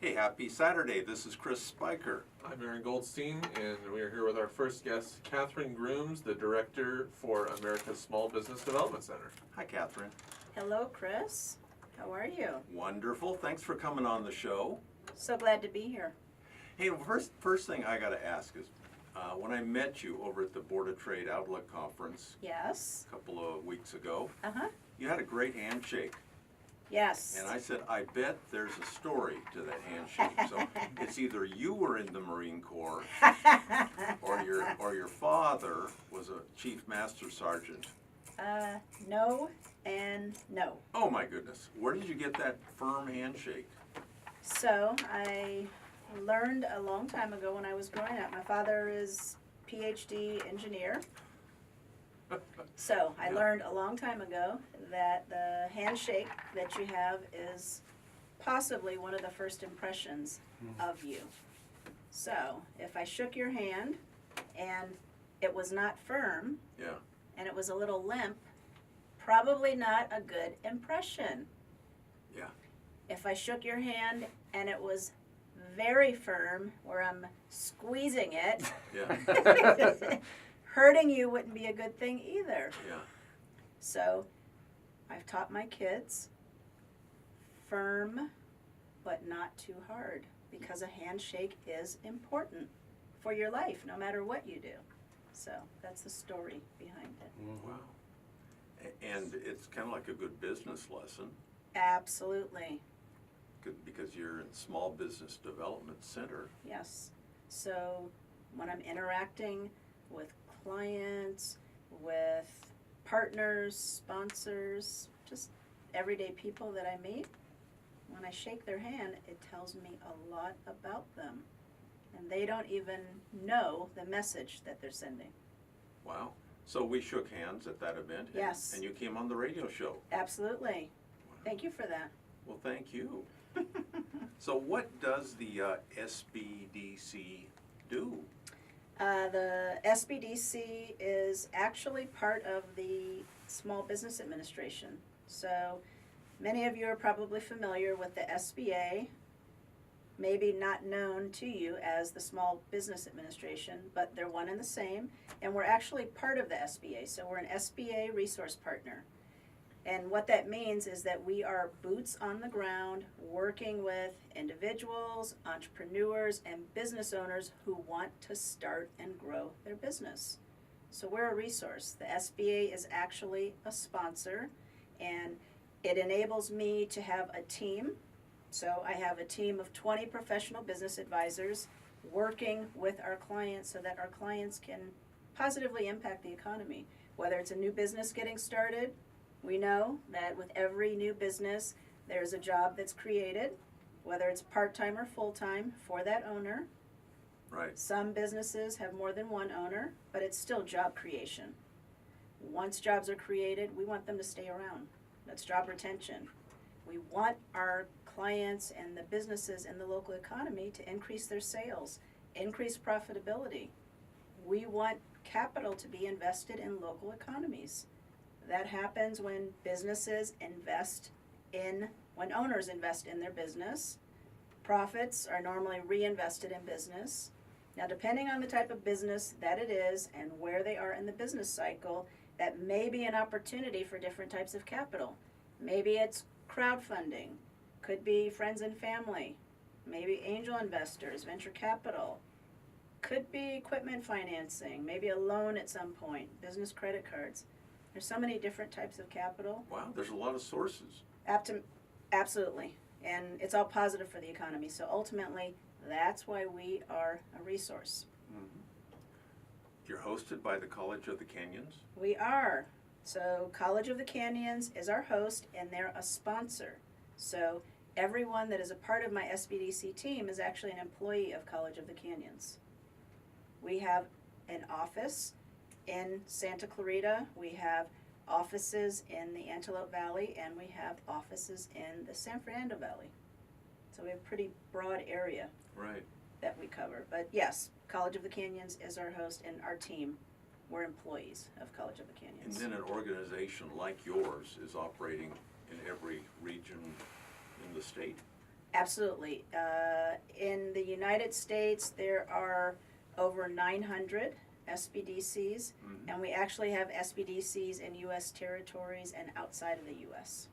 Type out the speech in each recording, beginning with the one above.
Hey, happy Saturday. This is Chris Spiker. I'm Aaron Goldstein, and we are here with our first guest, Catherine Grooms, the Director for America's Small Business Development Center. Hi, Catherine. Hello, Chris. How are you? Wonderful. Thanks for coming on the show. So glad to be here. Hey, first thing I got to ask is, when I met you over at the Board of Trade Outlook Conference Yes. a couple of weeks ago, Uh-huh. you had a great handshake. Yes. And I said, I bet there's a story to that handshake. So it's either you were in the Marine Corps or your father was a Chief Master Sergeant. No and no. Oh my goodness. Where did you get that firm handshake? So I learned a long time ago when I was growing up. My father is PhD engineer. So I learned a long time ago that the handshake that you have is possibly one of the first impressions of you. So if I shook your hand and it was not firm, Yeah. and it was a little limp, probably not a good impression. Yeah. If I shook your hand and it was very firm, where I'm squeezing it, Yeah. hurting you wouldn't be a good thing either. Yeah. So I've taught my kids firm but not too hard, because a handshake is important for your life no matter what you do. So that's the story behind it. Wow. And it's kind of like a good business lesson Absolutely. because you're in Small Business Development Center. Yes. So when I'm interacting with clients, with partners, sponsors, just everyday people that I meet, when I shake their hand, it tells me a lot about them. And they don't even know the message that they're sending. Wow. So we shook hands at that event. Yes. And you came on the radio show. Absolutely. Wow. Thank you for that. Well, thank you. So what does the SBDC do? The SBDC is actually part of the Small Business Administration. So many of you are probably familiar with the SBA, maybe not known to you as the Small Business Administration, but they're one and the same, and we're actually part of the SBA, so we're an SBA resource partner. And what that means is that we are boots on the ground working with individuals, entrepreneurs, and business owners who want to start and grow their business. So we're a resource. The SBA is actually a sponsor, and it enables me to have a team. So I have a team of 20 professional business advisors working with our clients so that our clients can positively impact the economy. Whether it's a new business getting started, we know that with every new business, there's a job that's created, whether it's part-time or full-time for that owner. Right. Some businesses have more than one owner, but it's still job creation. Once jobs are created, we want them to stay around. That's job retention. We want our clients and the businesses in the local economy to increase their sales, increase profitability. We want capital to be invested in local economies. That happens when businesses when owners invest in their business. Profits are normally reinvested in business. Now, depending on the type of business that it is and where they are in the business cycle, that may be an opportunity for different types of capital. Maybe it's crowdfunding, could be friends and family, maybe angel investors, venture capital, could be equipment financing, maybe a loan at some point, business credit cards. There's so many different types of capital. Wow, there's a lot of sources. Absolutely. And it's all positive for the economy. So ultimately, that's why we are a resource. Mm-hmm. You're hosted by the College of the Canyons? We are. So College of the Canyons is our host, and they're a sponsor. So everyone that is a part of my SBDC team is actually an employee of College of the Canyons. We have an office in Santa Clarita, we have offices in the Antelope Valley, and we have offices in the San Fernando Valley. So we have a pretty broad area Right. that we cover. But yes, College of the Canyons is our host, and our team, we're employees of College of the Canyons. And then an organization like yours is operating in every region in the state? Absolutely. In the United States, there are over 900 SBDCs, and we actually have SBDCs in U.S. territories and outside of the U.S.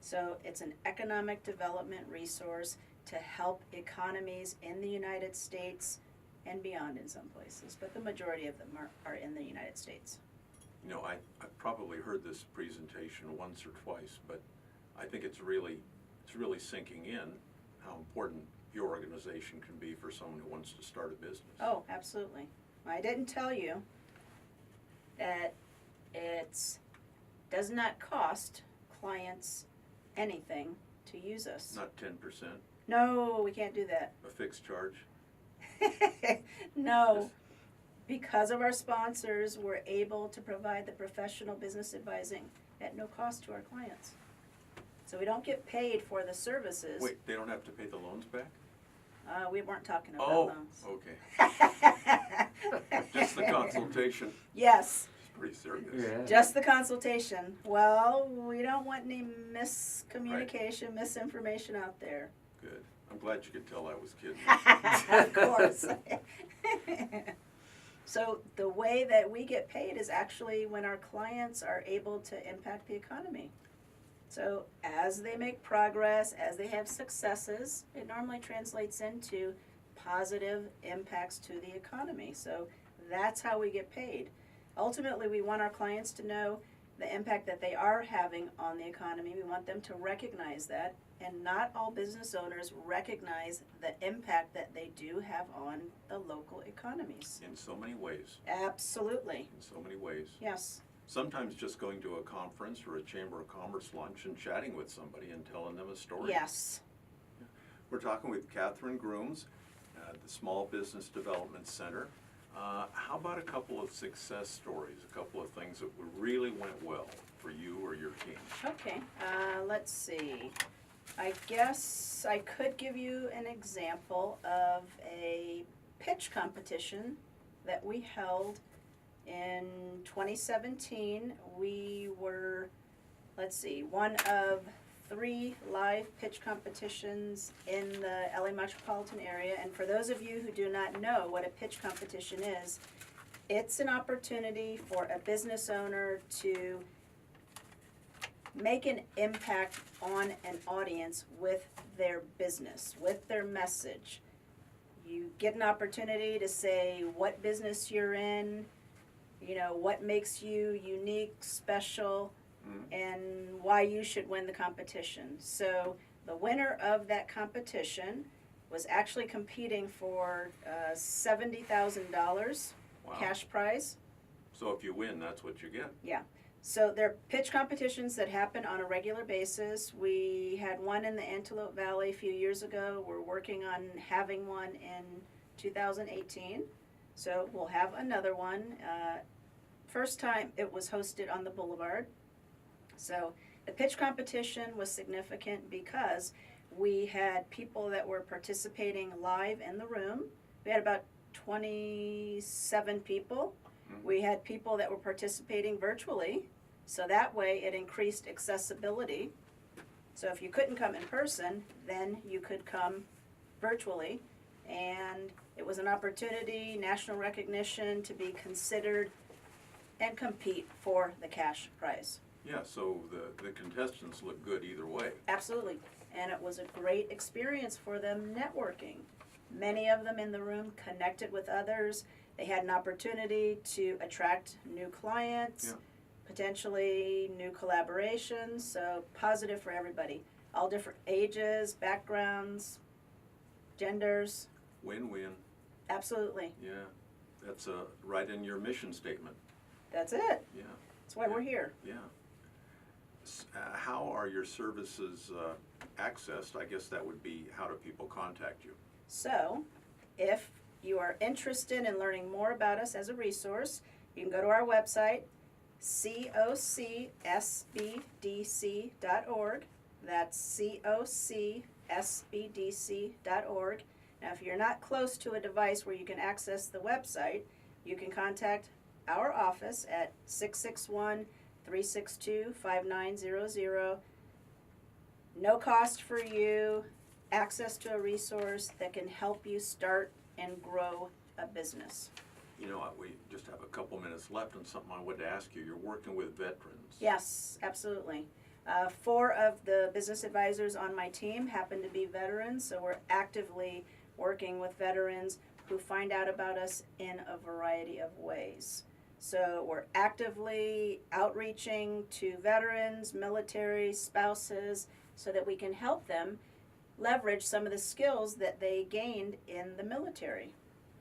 So it's an economic development resource to help economies in the United States and beyond in some places, but the majority of them are in the United States. You know, I've probably heard this presentation once or twice, but I think it's really sinking in how important your organization can be for someone who wants to start a business. Oh, absolutely. I didn't tell you that it does not cost clients anything to use us. Not 10%, No, we can't do that. a fixed charge. No. Because of our sponsors, we're able to provide the professional business advising at no cost to our clients. So we don't get paid for the services. Wait, they don't have to pay the loans back? We weren't talking about Oh, loans. okay. Just the consultation. Yes, It's pretty serious. Yeah. just the consultation. Well, we don't want any miscommunication, misinformation out there. Good. I'm glad you could tell I was kidding. Of course. So the way that we get paid is actually when our clients are able to impact the economy. So as they make progress, as they have successes, it normally translates into positive impacts to the economy. So that's how we get paid. Ultimately, we want our clients to know the impact that they are having on the economy. We want them to recognize that, and not all business owners recognize the impact that they do have on the local economies. In so many ways. Absolutely, In so many ways. yes. Sometimes just going to a conference or a Chamber of Commerce lunch and chatting with somebody and telling them a story. Yes. We're talking with Catherine Grooms at the Small Business Development Center. How about a couple of success stories, a couple of things that really went well for you or your team? Okay, let's see. I guess I could give you an example of a pitch competition that we held in 2017. We were, let's see, one of 3 live pitch competitions in the LA metropolitan area. And for those of you who do not know what a pitch competition is, it's an opportunity for a business owner to make an impact on an audience with their business, with their message. You get an opportunity to say what business you're in, you know, what makes you unique, special, and why you should win the competition. So the winner of that competition was actually competing for $70,000 Wow. cash prize. So if you win, that's what you get. So they're pitch competitions that happen on a regular basis. We had one in the Antelope Valley a few years ago. We're working on having one in 2018. So we'll have another one. First time it was hosted on the Boulevard. So the pitch competition was significant because we had people that were participating live in the room. We had about 27 people. We had people that were participating virtually, so that way it increased accessibility. So if you couldn't come in person, then you could come virtually. And it was an opportunity, national recognition, to be considered and compete for the cash prize. Yeah, so the contestants look good either way. Absolutely. And it was a great experience for them networking. Many of them in the room connected with others. They had an opportunity to attract new clients, potentially new collaborations, so positive for everybody. All different ages, backgrounds, genders. Win-win. Absolutely. Yeah, that's right in your mission statement. That's it. Yeah, That's why we're here. yeah. How are your services accessed? I guess that would be, how do people contact you? So, if you are interested in learning more about us as a resource, you can go to our website, cocsbdc.org. That's cocsbdc.org. Now, if you're not close to a device where you can access the website, you can contact our office at 661-362-5900. No cost for you. access to a resource that can help you start and grow a business. You know, we just have a couple minutes left and something I wanted to ask you. You're working with veterans. Yes, absolutely. 4 of the business advisors on my team happen to be veterans, so we're actively working with veterans who find out about us in a variety of ways. So we're actively outreaching to veterans, military, spouses, so that we can help them leverage some of the skills that they gained in the military.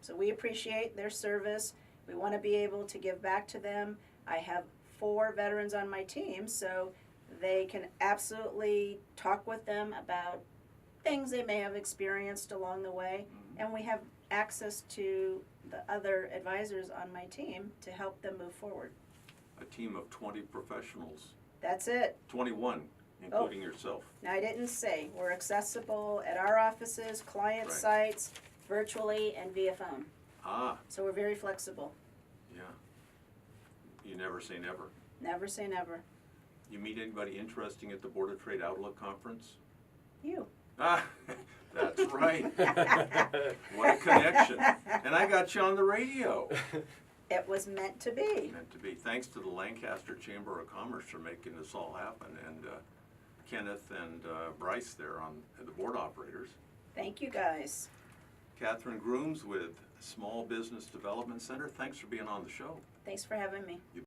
So we appreciate their service. We want to be able to give back to them. I have 4 veterans on my team, so they can absolutely talk with them about things they may have experienced along the way. And we have access to the other advisors on my team to help them move forward. A team of 20 professionals, That's it. 21, including yourself. Now, I didn't say, we're accessible at our offices, client Right. sites, virtually, and via phone. Ah, So we're very flexible. yeah. You never say never. Never say never. You meet anybody interesting at the Board of Trade Outlook Conference? You. Ah, that's right. What a connection. And I got you on the radio. It was meant to be. Meant to be. Thanks to the Lancaster Chamber of Commerce for making this all happen, and Kenneth and Bryce there on the board operators. Thank you, guys. Catherine Grooms with Small Business Development Center, thanks for being on the show. Thanks for having me.